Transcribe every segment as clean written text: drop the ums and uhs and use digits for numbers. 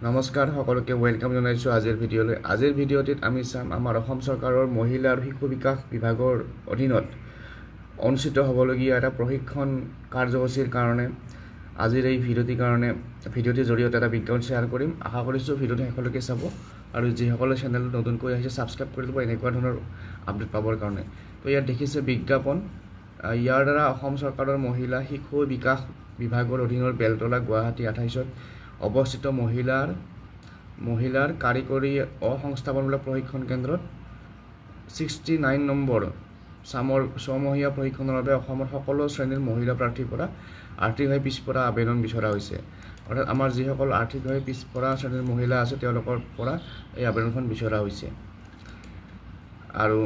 নমস্কাৰ সকলোকে ওয়েলকাম জনাইছো আজিৰ ভিডিঅ'লৈ। আজিৰ ভিডিঅ'টিত আমি চাম আমাৰ অসম চৰকাৰৰ মহিলা আৰু শিশু বিকাশ বিভাগৰ অধীনত অনুষ্ঠিত হ'বলগীয়া এটা প্ৰশিক্ষণ কাৰ্যসূচীৰ কাৰণে আজিৰ এই ভিডিঅ'টিৰ জৰিয়তে এটা বিজ্ঞাপন শ্বেয়াৰ কৰিম। আশা কৰিছোঁ ভিডিঅ'টো শেষলৈকে চাব আৰু যিসকলে চেনেলটো নতুনকৈ আহিছে ছাবস্ক্ৰাইব কৰি ল'ব এনেকুৱা ধৰণৰ আপডেট পাবৰ কাৰণে। তো ইয়াত দেখিছে বিজ্ঞাপন। ইয়াৰ দ্বাৰা অসম চৰকাৰৰ মহিলা শিশু বিকাশ বিভাগৰ অধীনৰ বেলতলা গুৱাহাটী 28ত অৱস্থিত মহিলাৰ কাৰিকৰী অসংস্থাপনমূলক প্ৰশিক্ষণ কেন্দ্ৰত 69 নম্বৰ ছমহীয়া প্ৰশিক্ষণৰ বাবে অসমৰ সকলো শ্ৰেণীৰ মহিলা প্ৰাৰ্থীৰ পৰা আৰ্থিকভাৱে পিছপৰা আবেদন বিচৰা হৈছে। অৰ্থাৎ আমাৰ যিসকল আৰ্থিকভাৱে পিছপৰা শ্ৰেণীৰ মহিলা আছে তেওঁলোকৰ পৰা এই আবেদনখন বিচৰা হৈছে আৰু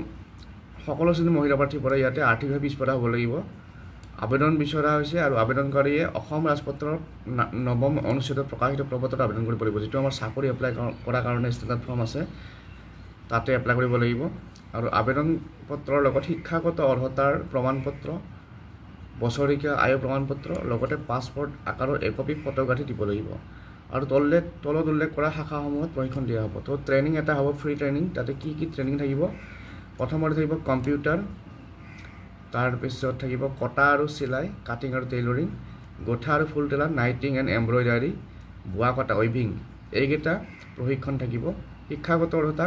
সকলো শ্ৰেণীৰ মহিলা প্ৰাৰ্থীৰ পৰা ইয়াতে আৰ্থিকভাৱে পিছপৰা হ'ব লাগিব। আবেদন বিচৰা হৈছে আৰু আবেদনকাৰীয়ে অসম ৰাজপত্ৰৰ 9ম অনুচ্ছেদত প্ৰকাশিত প্ৰপত্ৰত আবেদন কৰিব লাগিব। যিটো আমাৰ চাকৰি এপ্লাই কৰাৰ কাৰণে ষ্টেণ্ডাৰ্ড ফৰ্ম আছে তাতে এপ্লাই কৰিব লাগিব আৰু আবেদন পত্ৰৰ লগত শিক্ষাগত অৰ্হতাৰ প্ৰমাণপত্ৰ, বছৰেকীয়া আয়ৰ প্ৰমাণপত্ৰ লগতে পাছপৰ্ট আকাৰৰ একপি ফটোগ্ৰাফী দিব লাগিব আৰু তলত উল্লেখ কৰা শাখাসমূহত প্ৰশিক্ষণ দিয়া হ'ব। তো ট্ৰেইনিং এটা হ'ব, ফ্ৰী ট্ৰেইনিং। তাতে কি ট্ৰেইনিং থাকিব? প্ৰথমতে থাকিব কম্পিউটাৰ, তাৰপিছত থাকিব কটা আৰু চিলাই, কাটিং আৰু টেইলৰিং, গোঠা আৰু ফুল তোলা, নাইটিং এণ্ড এমব্ৰইডাৰী, বোৱা কটা, উইভিং, এইকেইটা প্ৰশিক্ষণ থাকিব। শিক্ষাগত অৰ্হতা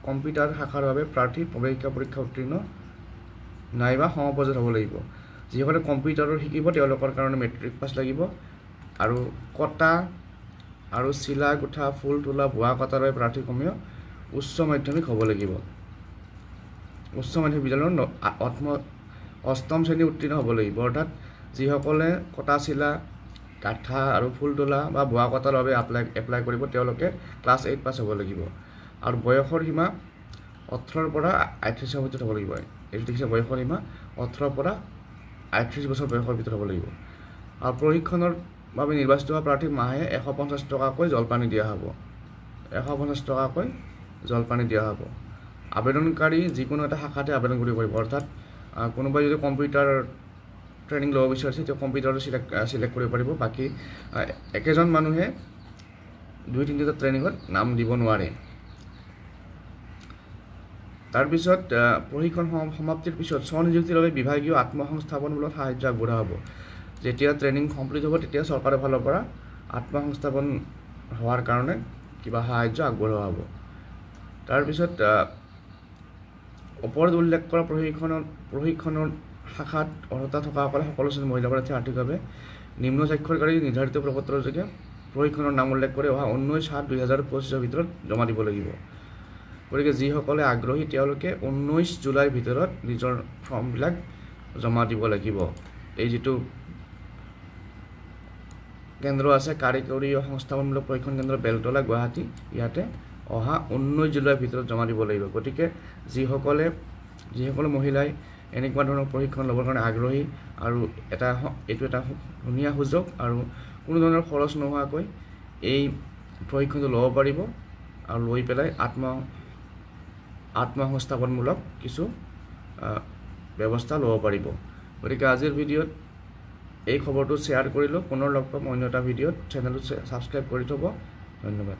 কম্পিউটাৰ শাখাৰ বাবে প্ৰাৰ্থী প্ৰৱেশিকা পৰীক্ষা উত্তীৰ্ণ নাইবা সমপৰ্যায়ত হ'ব লাগিব। যিসকলে কম্পিউটাৰৰ শিকিব তেওঁলোকৰ কাৰণে মেট্ৰিক পাছ লাগিব আৰু কটা আৰু চিলা, গোঠা, ফুল তোলা, বোৱা কটাৰ বাবে প্ৰাৰ্থী কমেও উচ্চ মাধ্যমিক হ'ব লাগিব। উচ্চ মাধ্যমিক বিদ্যালয়ৰ 8ম শ্ৰেণী উত্তীৰ্ণ হ'ব লাগিব। অৰ্থাৎ যিসকলে কটা চিলা, গাঁঠা আৰু ফুল তোলা বা বোৱা কটাৰ বাবে এপ্লাই কৰিব তেওঁলোকে ক্লাছ 8 পাছ হ'ব লাগিব আৰু বয়সৰ সীমা 18ৰ পৰা 38 বছৰ ভিতৰত হ'ব লাগিব। এইটো দেখিছে বয়সৰ সীমা 18ৰ পৰা 38 বছৰ বয়সৰ ভিতৰত হ'ব লাগিব আৰু প্ৰশিক্ষণৰ বাবে নিৰ্বাচিত হোৱা প্ৰাৰ্থীক মাহে 150 টকাকৈ জলপানী দিয়া হ'ব। 150 টকাকৈ জলপানী দিয়া হ'ব। আবেদনকাৰী যিকোনো এটা শাখাতে আবেদন কৰিব পাৰিব। অৰ্থাৎ কোনোবাই যদি কম্পিউটাৰ ট্ৰেইনিং ল'ব বিচাৰিছে তেওঁ কম্পিউটাৰটো চিলেক্ট কৰিব পাৰিব। বাকী একেজন মানুহে 2-3টা ট্ৰেইনিঙত নাম দিব নোৱাৰে। তাৰপিছত প্ৰশিক্ষণ সমাপ্তিৰ পিছত স্বনিযুক্তিৰ বাবে বিভাগীয় আত্মসংস্থাপনমূলক সাহায্য আগবঢ়োৱা হ'ব। যেতিয়া ট্ৰেইনিং কমপ্লিট হ'ব তেতিয়া চৰকাৰৰ ফালৰ পৰা আত্মসংস্থাপন হোৱাৰ কাৰণে কিবা সাহায্য আগবঢ়োৱা হ'ব। তাৰপিছত ওপৰত উল্লেখ কৰা প্ৰশিক্ষণৰ শাখাত অৰ্হতা থকাসকলে সকলো শ্ৰেণীৰ মহিলা প্ৰাৰ্থী আৰ্থিকভাৱে নিম্ন স্বাক্ষৰকাৰী নিৰ্ধাৰিত প্ৰপত্ৰৰ যোগে প্ৰশিক্ষণৰ নাম উল্লেখ কৰি অহা 19/7/2025 ভিতৰত জমা দিব লাগিব। গতিকে যিসকলে আগ্ৰহী তেওঁলোকে 19 জুলাইৰ ভিতৰত নিজৰ ফৰ্মবিলাক জমা দিব লাগিব। এই যিটো কেন্দ্ৰ আছে কাৰিকৰী সংস্থাপনমূলক প্ৰশিক্ষণ কেন্দ্ৰ বেলতলা গুৱাহাটী, ইয়াতে অহা 19 জুলাইৰ ভিতৰত জমা দিব লাগিব। গতিকে যিসকল মহিলাই এনেকুৱা ধৰণৰ প্ৰশিক্ষণ ল'বৰ কাৰণে আগ্ৰহী আৰু এইটো এটা ধুনীয়া সুযোগ আৰু কোনো ধৰণৰ খৰচ নোহোৱাকৈ এই প্ৰশিক্ষণটো ল'ব পাৰিব আৰু লৈ পেলাই আত্মসংস্থাপনমূলক কিছু ব্যৱস্থা ল'ব পাৰিব। গতিকে আজিৰ ভিডিঅ'ত এই খবৰটো শ্বেয়াৰ কৰিলোঁ। পুনৰ লগ পাম অন্য এটা ভিডিঅ'ত। চেনেলটো ছাবস্ক্ৰাইব কৰি থ'ব। ধন্যবাদ।